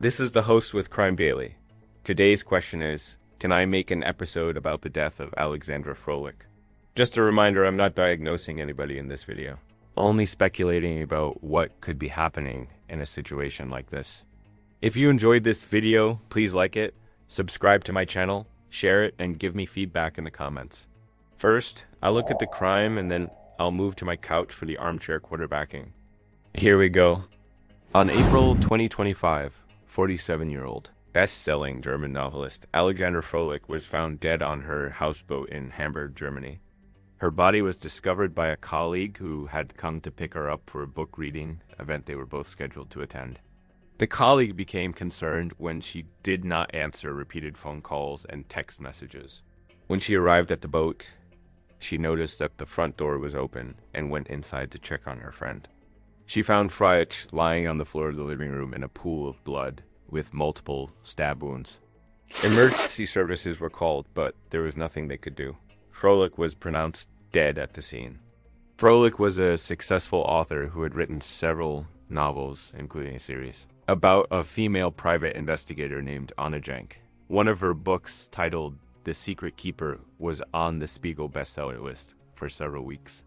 This is the host with Crime Daily. Today's question is, can I make an episode about the death of Alexandra Fröhlich? Just a reminder, I'm not diagnosing anybody in this video. Only speculating about what could be happening in a situation like this. If you enjoyed this video, please like it, subscribe to my channel, share it, and give me feedback in the comments. First, I'll look at the crime and then I'll move to my couch for the armchair quarterbacking. Here we go. On April 2025, 47-year-old, best-selling German novelist Alexandra Fröhlich was found dead on her houseboat in Hamburg, Germany. Her body was discovered by a colleague who had come to pick her up for a book reading event they were both scheduled to attend. The colleague became concerned when she did not answer repeated phone calls and text messages. When she arrived at the boat, she noticed that the front door was open and went inside to check on her friend. She found Fröhlich lying on the floor of the living room in a pool of blood with multiple stab wounds. Emergency services were called, but there was nothing they could do. Fröhlich was pronounced dead at the scene. Fröhlich was a successful author who had written several novels, including a series, about a female private investigator named Anna. One of her books, titled The Secret Keeper, was on the Spiegel bestseller list for several weeks.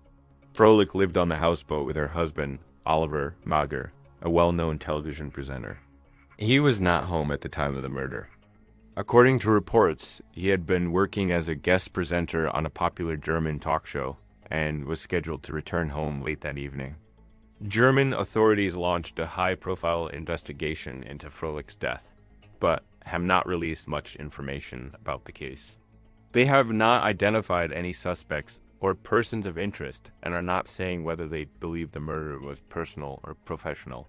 Fröhlich lived on the houseboat with her husband, Oliver Mager, a well-known television presenter. He was not home at the time of the murder. According to reports, he had been working as a guest presenter on a popular German talk show and was scheduled to return home late that evening. German authorities launched a high-profile investigation into Fröhlich's death, but have not released much information about the case. They have not identified any suspects or persons of interest and are not saying whether they believe the murder was personal or professional.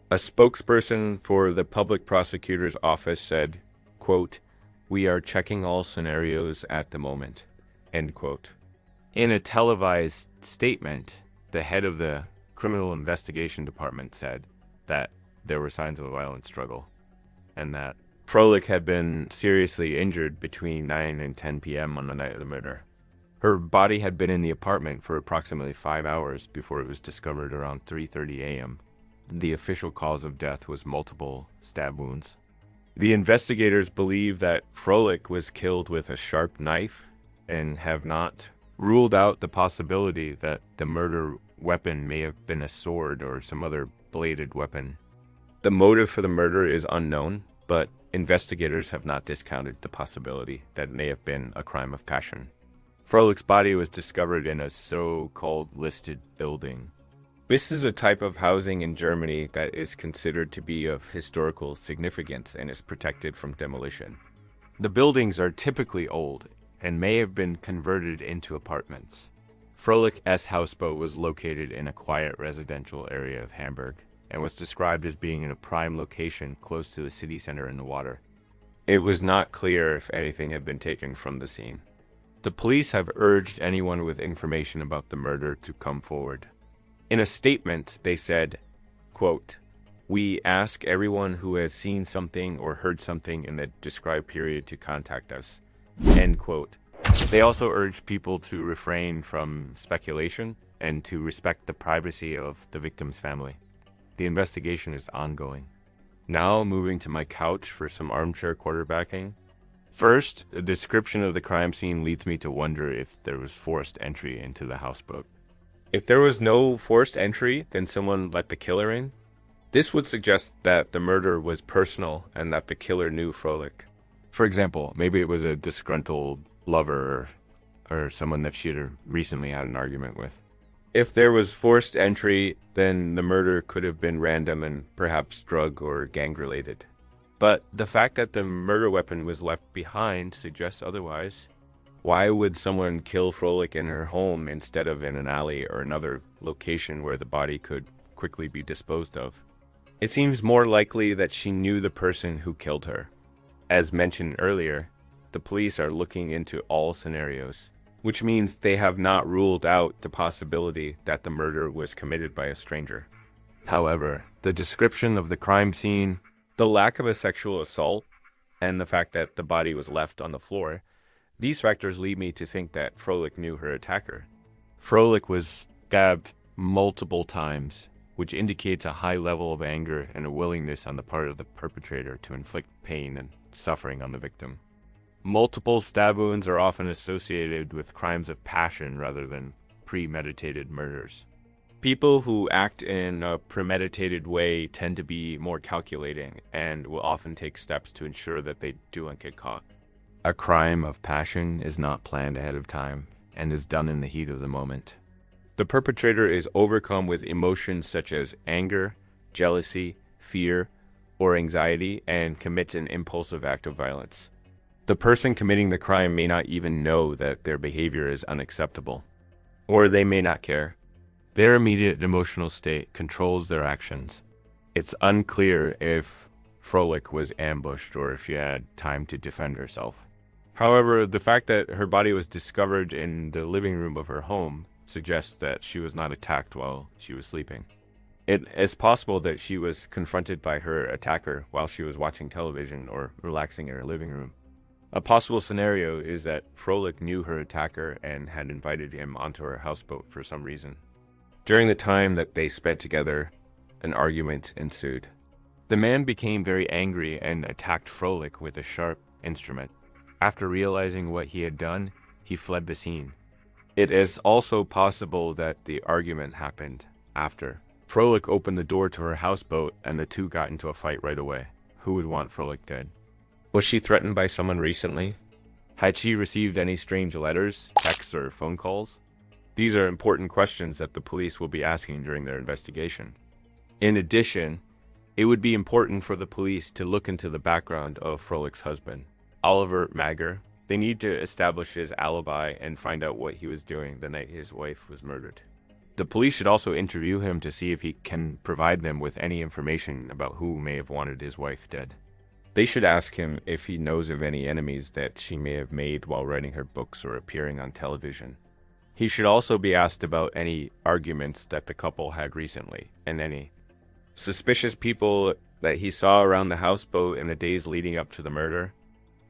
A spokesperson for the public prosecutor's office said, quote, "We are checking all scenarios at the moment," end quote. In a televised statement, the head of the Criminal Investigation Department said that there were signs of a violent struggle and that Fröhlich had been seriously injured between 9 and 10 p.m. on the night of the murder. Her body had been in the apartment for approximately 5 hours before it was discovered around 3:30 a.m. The official cause of death was multiple stab wounds. The investigators believe that Fröhlich was killed with a sharp knife and have not ruled out the possibility that the murder weapon may have been a sword or some other bladed weapon. The motive for the murder is unknown, but investigators have not discounted the possibility that it may have been a crime of passion. Fröhlich's body was discovered in a so-called listed building. This is a type of housing in Germany that is considered to be of historical significance and is protected from demolition. The buildings are typically old and may have been converted into apartments. Fröhlich's houseboat was located in a quiet residential area of Hamburg and was described as being in a prime location close to the city center in the water. It was not clear if anything had been taken from the scene. The police have urged anyone with information about the murder to come forward. In a statement, they said, quote, "We ask everyone who has seen something or heard something in the described period to contact us," end quote. They also urged people to refrain from speculation and to respect the privacy of the victim's family. The investigation is ongoing. Now moving to my couch for some armchair quarterbacking. First, a description of the crime scene leads me to wonder if there was forced entry into the houseboat. If there was no forced entry, then someone let the killer in. This would suggest that the murder was personal and that the killer knew Fröhlich. For example, maybe it was a disgruntled lover or someone that she had recently had an argument with. If there was forced entry, then the murder could have been random and perhaps drug or gang related. But the fact that the murder weapon was left behind suggests otherwise. Why would someone kill Fröhlich in her home instead of in an alley or another location where the body could quickly be disposed of? It seems more likely that she knew the person who killed her. As mentioned earlier, the police are looking into all scenarios, which means they have not ruled out the possibility that the murder was committed by a stranger. However, the description of the crime scene, the lack of a sexual assault, and the fact that the body was left on the floor, these factors lead me to think that Fröhlich knew her attacker. Fröhlich was stabbed multiple times which indicates a high level of anger and a willingness on the part of the perpetrator to inflict pain and suffering on the victim. Multiple stab wounds are often associated with crimes of passion rather than premeditated murders. People who act in a premeditated way tend to be more calculating and will often take steps to ensure that they don't get caught. A crime of passion is not planned ahead of time and is done in the heat of the moment. The perpetrator is overcome with emotions such as anger, jealousy, fear, or anxiety and commits an impulsive act of violence. The person committing the crime may not even know that their behavior is unacceptable, or they may not care. Their immediate emotional state controls their actions. It's unclear if Fröhlich was ambushed or if she had time to defend herself. However, the fact that her body was discovered in the living room of her home suggests that she was not attacked while she was sleeping. It is possible that she was confronted by her attacker while she was watching television or relaxing in her living room. A possible scenario is that Fröhlich knew her attacker and had invited him onto her houseboat for some reason. During the time that they spent together, an argument ensued. The man became very angry and attacked Fröhlich with a sharp instrument. After realizing what he had done, he fled the scene. It is also possible that the argument happened after. Fröhlich opened the door to her houseboat and the two got into a fight right away. Who would want Fröhlich dead? Was she threatened by someone recently? Had she received any strange letters, texts, or phone calls? These are important questions that the police will be asking during their investigation. In addition, it would be important for the police to look into the background of Fröhlich's husband, Oliver Mager. They need to establish his alibi and find out what he was doing the night his wife was murdered. The police should also interview him to see if he can provide them with any information about who may have wanted his wife dead. They should ask him if he knows of any enemies that she may have made while writing her books or appearing on television. He should also be asked about any arguments that the couple had recently, and any suspicious people that he saw around the houseboat in the days leading up to the murder.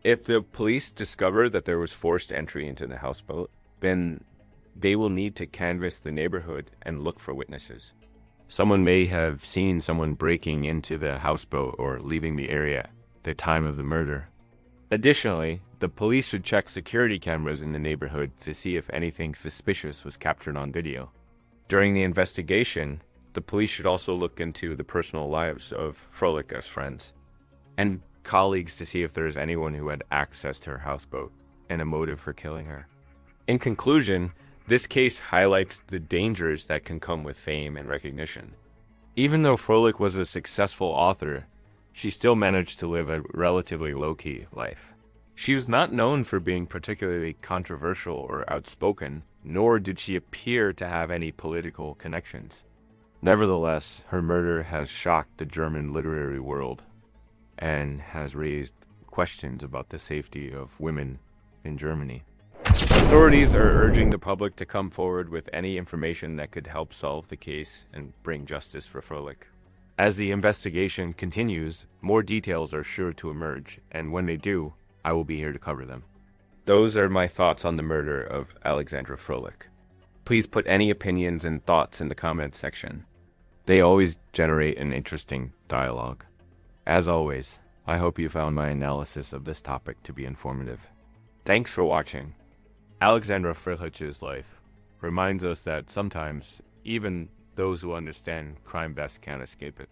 If the police discover that there was forced entry into the houseboat, then they will need to canvass the neighborhood and look for witnesses. Someone may have seen someone breaking into the houseboat or leaving the area at the time of the murder. Additionally, the police should check security cameras in the neighborhood to see if anything suspicious was captured on video. During the investigation, the police should also look into the personal lives of Fröhlich's friends and colleagues to see if there is anyone who had access to her houseboat and a motive for killing her. In conclusion, this case highlights the dangers that can come with fame and recognition. Even though Fröhlich was a successful author, she still managed to live a relatively low-key life. She was not known for being particularly controversial or outspoken, nor did she appear to have any political connections. Nevertheless, her murder has shocked the German literary world and has raised questions about the safety of women in Germany. Authorities are urging the public to come forward with any information that could help solve the case and bring justice for Fröhlich. As the investigation continues, more details are sure to emerge, and when they do, I will be here to cover them. Those are my thoughts on the murder of Alexandra Fröhlich. Please put any opinions and thoughts in the comments section. They always generate an interesting dialogue. As always, I hope you found my analysis of this topic to be informative. Thanks for watching. Alexandra Fröhlich's life reminds us that sometimes even those who understand crime best can't escape it.